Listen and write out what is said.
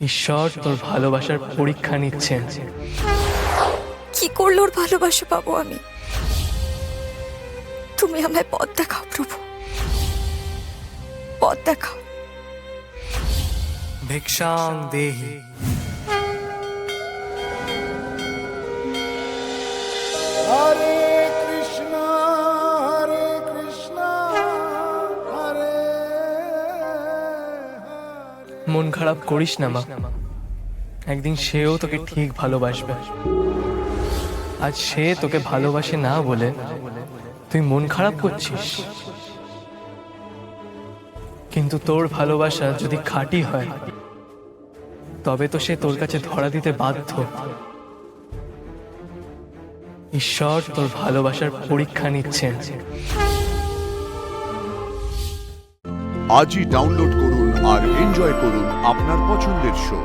ঈশ্বর তোর ভালোবাসার পরীক্ষা নিচ্ছেন। কি করলে ওর ভালোবাসা পাবো আমি? তুমি আমায় পথ দেখাও প্রভু, পথ দেখাও। ভিক্ষাং দেহি। হরে কৃষ্ণ হরে কৃষ্ণ হরে হরে। মন খারাপ করিস না মা, একদিন সেও তোকে ঠিক ভালোবাসবে। আজ সে তোকে ভালোবাসে না বলে তুই মন খারাপ করছিস, কিন্তু তোর ভালোবাসা যদি খাঁটি হয় তবে তো সে তোর কাছে ধরা দিতে বাধ্য। ঈশ্বর তোর ভালোবাসার পরীক্ষা নিচ্ছেন। আজই ডাউনলোড করুন আর এনজয় করুন আপনার পছন্দের শো।